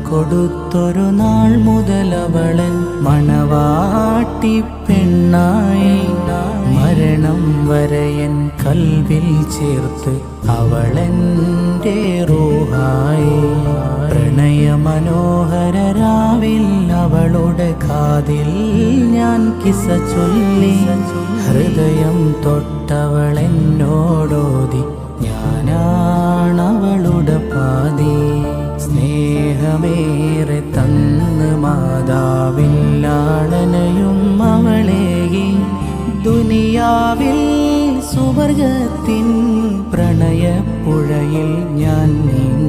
കൊടുത്തൊരു നാൾ മുതലവളൻ മണവാട്ടി പെണ്ണായി മരണം വരെയൻ കൽവിൽ ചേർത്ത് അവളെൻ്റെ റൂഹായി. പ്രണയമനോഹര രാവിൽ അവളുടെ കാതിൽ ഞാൻ കിസ്സ ചൊല്ലി. ഹൃദയം തൊട്ടവളെന്നോടോതി ഞാനാണവളുടെ പാതി. സ്നേഹമേറെ തന്ന് മാതാവില്ലാളനയും അവളേകി. ദുനിയാവിൽ സുവർഗത്തിൻ പ്രണയപ്പുഴയിൽ ഞാൻ നീങ്ങി.